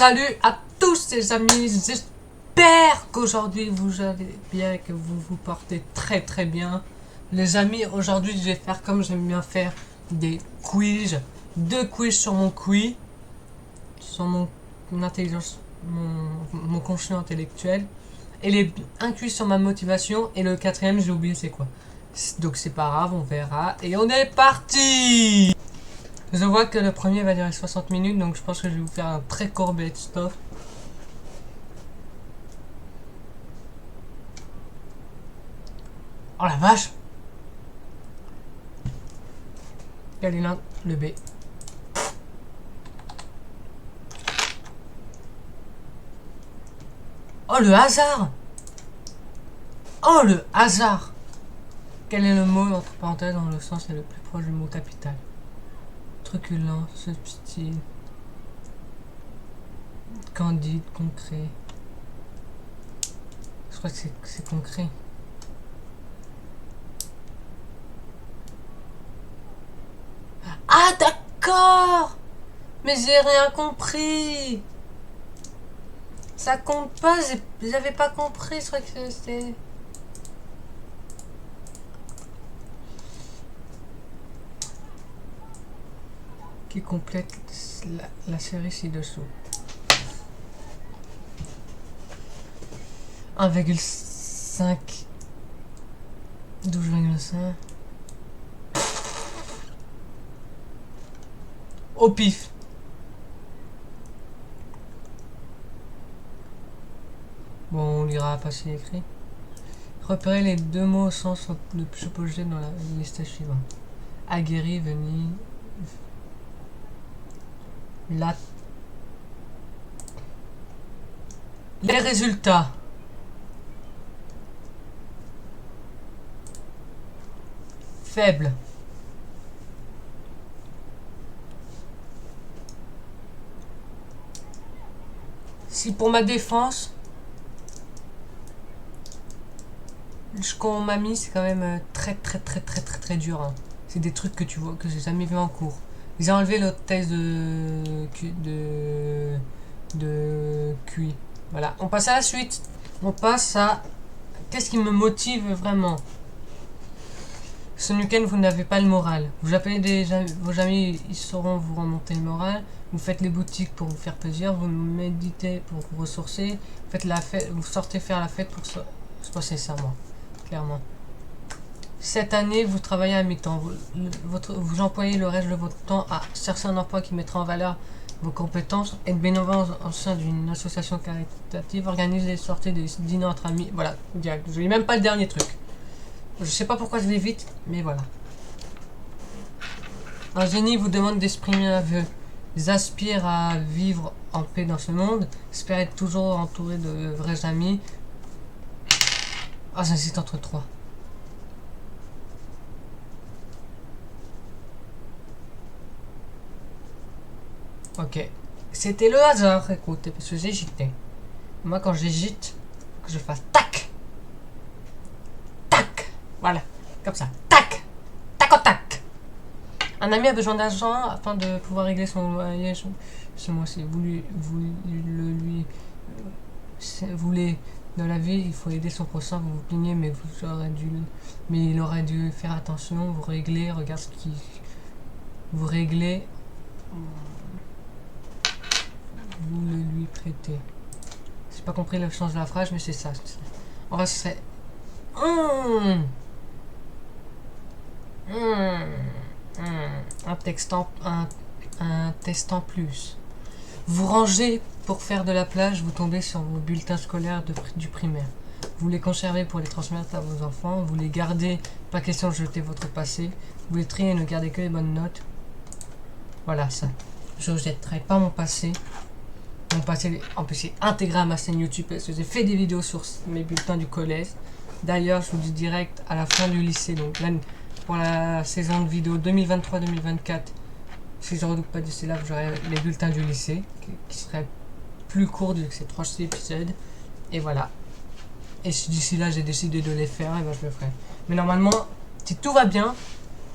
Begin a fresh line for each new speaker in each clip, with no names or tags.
Salut à tous les amis, j'espère qu'aujourd'hui vous allez bien et que vous vous portez très bien. Les amis, aujourd'hui je vais faire comme j'aime bien faire des quiz. 2 quiz sur mon quiz, sur mon intelligence, mon conscient intellectuel. Et un quiz sur ma motivation et le 4ème j'ai oublié c'est quoi. Donc c'est pas grave, on verra. Et on est parti! Je vois que le premier va durer 60 minutes, donc je pense que je vais vous faire un très court best-of. Oh la vache! Quel est l'un? Le B. Oh le hasard! Oh le hasard! Quel est le mot entre parenthèses dans le sens est le plus proche du mot capital? Truculent, subtil, candide, concret. Je crois que c'est concret. Ah d'accord! Mais j'ai rien compris! Ça compte pas, j'avais pas compris, je crois que c'était... Qui complète la série ci-dessous. 1,5 12,5 au pif. Bon, on lira pas si écrit. Repérez les 2 mots au sens le plus opposé dans la liste suivante. Aguerri, venir, la... Les résultats. Faible. Si pour ma défense, ce qu'on m'a mis, c'est quand même très dur. Hein. C'est des trucs que tu vois, que j'ai jamais vu en cours. Ils ont enlevé l'autre thèse de QI. Voilà, on passe à la suite. On passe à... Qu'est-ce qui me motive vraiment? Ce week-end, vous n'avez pas le moral. Vous appelez vos amis, ils sauront vous remonter le moral. Vous faites les boutiques pour vous faire plaisir. Vous méditez pour vous ressourcer. Vous faites la fête, vous sortez faire la fête pour se passer sincèrement. Clairement. Cette année, vous travaillez à mi-temps. Vous employez le reste de votre temps à chercher un emploi qui mettra en valeur vos compétences. Être bénévole au sein d'une association caritative. Organiser des sorties, des dîners entre amis. Voilà, direct. Je lis même pas le dernier truc. Je sais pas pourquoi je vais vite, mais voilà. Un génie vous demande d'exprimer un vœu. Ils aspirent à vivre en paix dans ce monde. Espèrent être toujours entouré de vrais amis. Ah, j'hésite entre 3. Ok. C'était le hasard, écoutez, parce que j'hésitais. Moi, quand j'hésite, que je fasse tac. Voilà, comme ça. Tac! Tac au tac! Un ami a besoin d'argent afin de pouvoir régler son loyer ce mois-ci. Vous voulez dans la vie, il faut aider son prochain, vous vous plaignez, mais il aurait dû faire attention, vous réglez, regarde ce qui... Vous réglez... Vous le lui prêtez. J'ai pas compris le sens de la phrase, mais c'est ça. En vrai, ce serait... Un test en plus. Vous rangez pour faire de la plage, vous tombez sur vos bulletins scolaires du primaire. Vous les conservez pour les transmettre à vos enfants, vous les gardez, pas question de jeter votre passé. Vous les triez et ne gardez que les bonnes notes. Voilà ça. Je ne jetterai pas mon passé. Mon passé, en plus, c'est intégré à ma chaîne YouTube parce que j'ai fait des vidéos sur mes bulletins du collège. D'ailleurs, je vous dis direct à la fin du lycée, donc là, pour la saison de vidéo 2023-2024, si je ne redoute pas d'ici là, j'aurai les bulletins du lycée, qui seraient plus courts vu que c'est 3 épisodes. Et voilà. Et si d'ici là j'ai décidé de les faire, et ben je le ferai. Mais normalement, si tout va bien,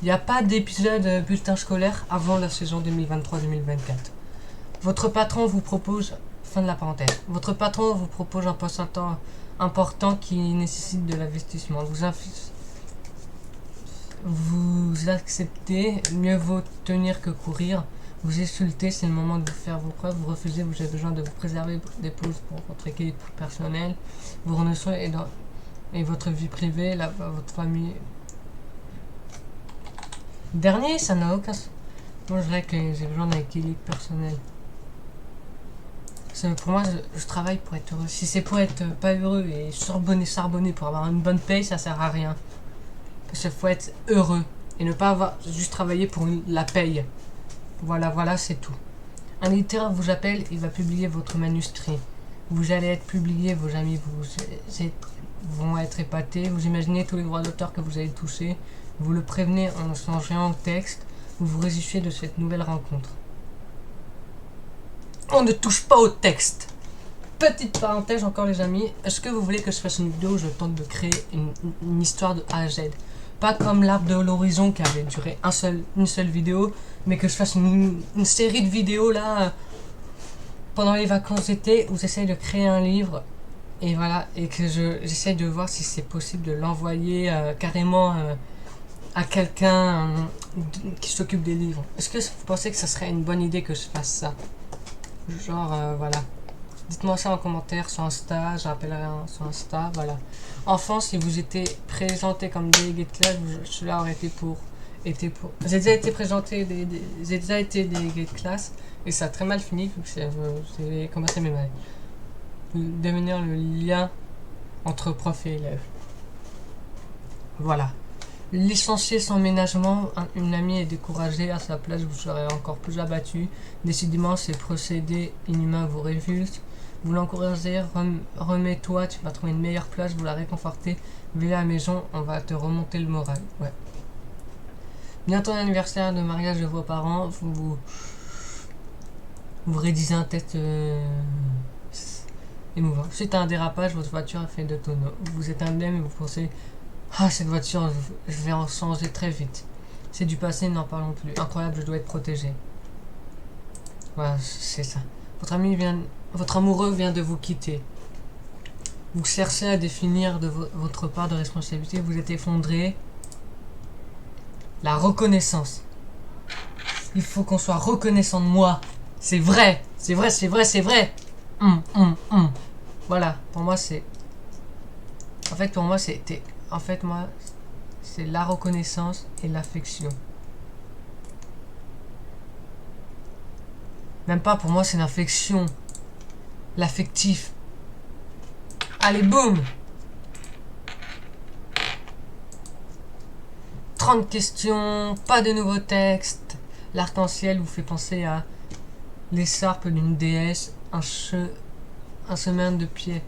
il n'y a pas d'épisode bulletin scolaire avant la saison 2023-2024. Votre patron vous propose Fin de la parenthèse. Votre patron vous propose un poste important qui nécessite de l'investissement. Vous acceptez, mieux vaut tenir que courir. Vous insultez, c'est le moment de vous faire vos preuves. Vous refusez, vous avez besoin de vous préserver des pauses pour votre équilibre personnel. Vous renoncez et votre vie privée, votre famille. Dernier, ça n'a aucun sens. Moi, je dirais que j'ai besoin d'un équilibre personnel. Pour moi, je travaille pour être heureux. Si c'est pour être pas heureux et charbonner pour avoir une bonne paye, ça sert à rien. Parce qu'il faut être heureux et ne pas avoir juste travailler pour la paye. Voilà, c'est tout. Un éditeur vous appelle, il va publier votre manuscrit. Vous allez être publié, vos amis vont être épatés. Vous imaginez tous les droits d'auteur que vous allez toucher. Vous le prévenez en changeant le texte. Vous vous réjouissez de cette nouvelle rencontre. On ne touche pas au texte. Petite parenthèse encore les amis. Est-ce que vous voulez que je fasse une vidéo où je tente de créer une histoire de A à Z? Pas comme l'arbre de l'horizon qui avait duré une seule vidéo, mais que je fasse une série de vidéos là pendant les vacances d'été où j'essaye de créer un livre et voilà, et que j'essaye de voir si c'est possible de l'envoyer carrément à quelqu'un qui s'occupe des livres. Est-ce que vous pensez que ça serait une bonne idée que je fasse ça? Genre voilà. Dites-moi ça en commentaire sur Insta, je rappellerai sur Insta, voilà. Enfin, si vous étiez présenté comme délégué de classe, cela aurait été pour... J'ai déjà été présenté, j'ai déjà été délégué de classe, et ça a très mal fini, vu que j'ai commencé mes années. Devenir le lien entre prof et élève. Voilà. Licencié sans ménagement, une amie est découragée, à sa place vous serez encore plus abattu. Décidément, ces procédés inhumains vous révulsent. Vous l'encouragez, remets-toi, tu vas trouver une meilleure place, vous la réconfortez. Viens à la maison, on va te remonter le moral. Ouais. Bientôt l'anniversaire de mariage de vos parents, vous rédigez un test émouvant. Suite à un dérapage, votre voiture a fait 2 tonneaux. Vous êtes indemne et vous pensez... Ah, cette voiture, je vais en changer très vite. C'est du passé, n'en parlons plus. Incroyable, je dois être protégé. Voilà, c'est ça. Votre amoureux vient de vous quitter. Vous cherchez à définir votre part de responsabilité. Vous êtes effondré. La reconnaissance. Il faut qu'on soit reconnaissant de moi. C'est vrai. C'est vrai, c'est vrai, c'est vrai. Voilà, pour moi, c'est... En fait, pour moi, c'était... En fait, moi, c'est la reconnaissance et l'affection. Même pas, pour moi, c'est l'affection. L'affectif. Allez, boum! 30 questions, pas de nouveaux textes. L'arc-en-ciel vous fait penser à l'écharpe d'une déesse, un chemin de pied.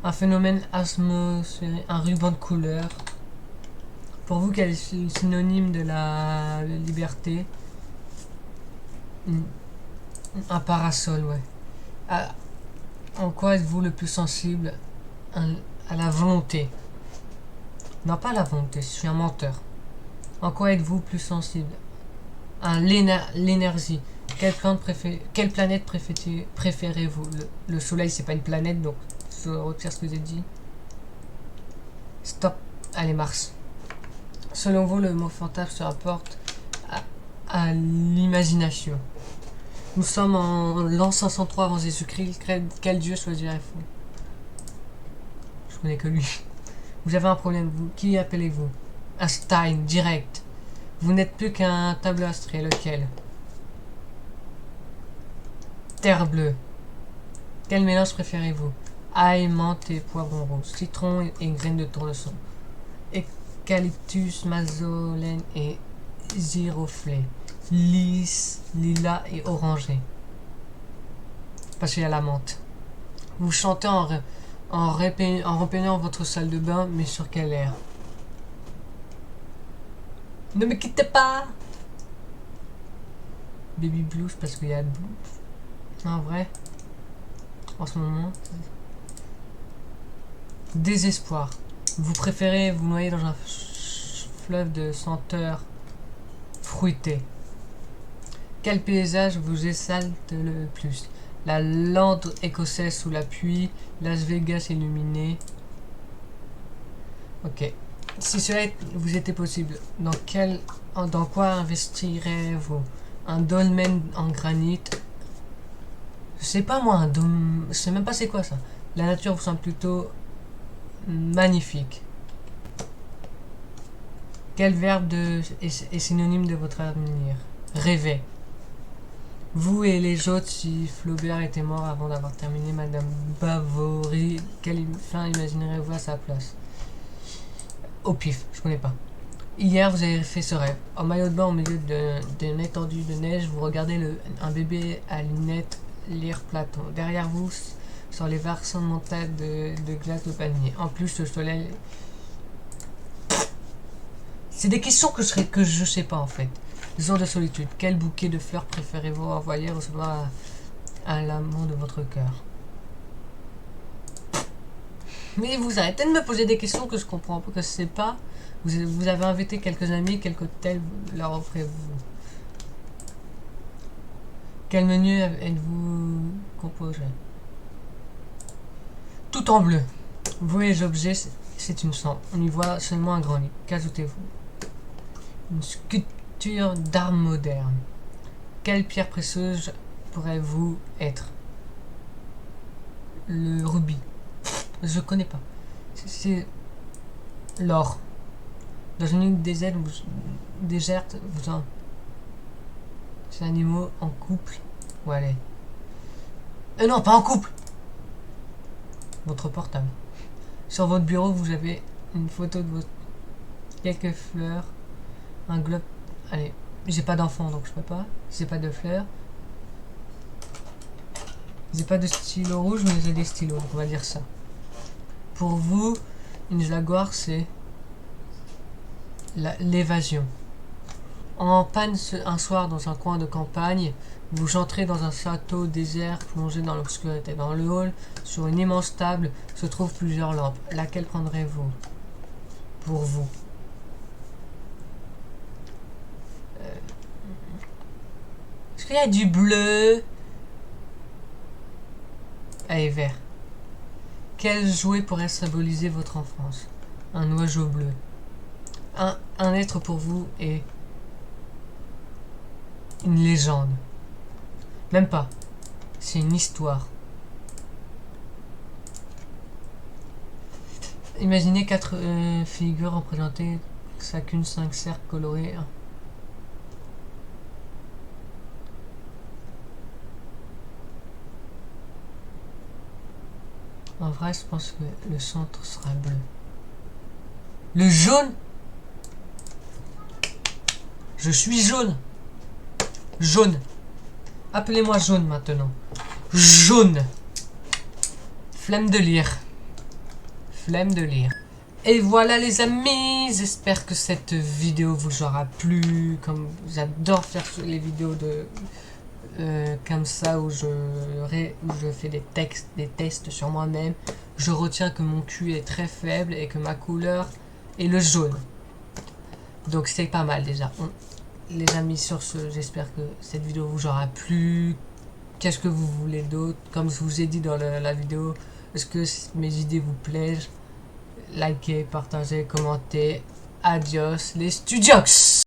Un phénomène atmosphérique, un ruban de couleur. Pour vous, quel est le synonyme de la liberté? Un parasol, ouais. En quoi êtes-vous le plus sensible? À la volonté. Non, pas à la volonté, je suis un menteur. En quoi êtes-vous plus sensible? À l'énergie. Quelle planète préférez-vous? Le soleil, c'est pas une planète, donc je retire ce que j'ai dit. Stop. Allez, Mars. Selon vous, le mot fantasme se rapporte à l'imagination. Nous sommes en l'an 503 avant Jésus-Christ. Quel dieu choisirez-vous? Je connais que lui. Vous avez un problème, vous. Qui appelez-vous? Einstein, direct. Vous n'êtes plus qu'un tableau abstrait. Lequel? Terre bleue. Quel mélange préférez-vous? Ail, menthe et poivron rouge. Citron et graines de tournesol. Eucalyptus, mazolène et giroflée. Lys, lilas et orangé. Parce qu'il y a la menthe. Vous chantez en repeignant votre salle de bain, mais sur quel air? Ne me quittez pas! Baby blues parce qu'il y a de blues. En vrai, en ce moment. Désespoir. Vous préférez vous noyer dans un fleuve de senteurs fruitées. Quel paysage vous exalte le plus? La lande écossaise sous la pluie. Las Vegas illuminé. Ok. Si cela vous était possible, dans quoi investirez-vous? Un dolmen en granit. Je sais pas moi, un dôme. Je sais même pas c'est quoi ça. La nature vous semble plutôt magnifique. Quel verbe est synonyme de votre avenir? Rêver. Vous et les autres, si Flaubert était mort avant d'avoir terminé Madame Bovary, quelle fin imaginerez-vous à sa place? Au pif, je connais pas. Hier, vous avez fait ce rêve. En maillot de bain, au milieu d'une étendue de neige, vous regardez un bébé à lunettes lire Platon. Derrière vous, sur les versants de montagne de glace de panier. En plus, le soleil... C'est des questions que je sais pas en fait. Jour de solitude. Quel bouquet de fleurs préférez-vous envoyer recevoir à l'amant de votre cœur? Mais vous arrêtez de me poser des questions que je comprends pas, que je sais pas. Vous avez invité quelques amis, quel cocktail leur offrez-vous? Quel menu êtes-vous composé? Tout en bleu. Vous et les objets, c'est une chambre. On y voit seulement un grand lit. Qu'ajoutez-vous? Une sculpture d'art moderne. Quelle pierre précieuse pourrait-vous être? Le rubis. Je connais pas. C'est l'or. Dans une île déserte, vous en... Ces animaux en couple. Où aller? Non, pas en couple! Votre portable. Sur votre bureau, vous avez une photo de votre... quelques fleurs. Un globe. Allez, j'ai pas d'enfant donc je peux pas. J'ai pas de fleurs. J'ai pas de stylo rouge, mais j'ai des stylos, donc on va dire ça. Pour vous, une jaguar, c'est l'évasion. En panne un soir dans un coin de campagne, vous entrez dans un château désert plongé dans l'obscurité. Dans le hall, sur une immense table, se trouvent plusieurs lampes. Laquelle prendrez-vous? Pour vous. Est-ce qu'il y a du bleu? Allez, vert. Quel jouet pourrait symboliser votre enfance? Un oiseau bleu. Un être pour vous est une légende. Même pas. C'est une histoire. Imaginez 4 figures représentées, chacune 5 cercles colorés. En vrai, je pense que le centre sera bleu. Le jaune? Je suis jaune. Jaune. Appelez-moi jaune maintenant. Jaune. Flemme de lire. Flemme de lire. Et voilà les amis, j'espère que cette vidéo vous aura plu. Comme j'adore faire les vidéos de comme ça où je fais des tests sur moi-même. Je retiens que mon cul est très faible et que ma couleur est le jaune. Donc c'est pas mal déjà. Les amis, sur ce, j'espère que cette vidéo vous aura plu. Qu'est-ce que vous voulez d'autre? Comme je vous ai dit dans la vidéo, est-ce que mes idées vous plaisent? Likez, partagez, commentez. Adios les studios!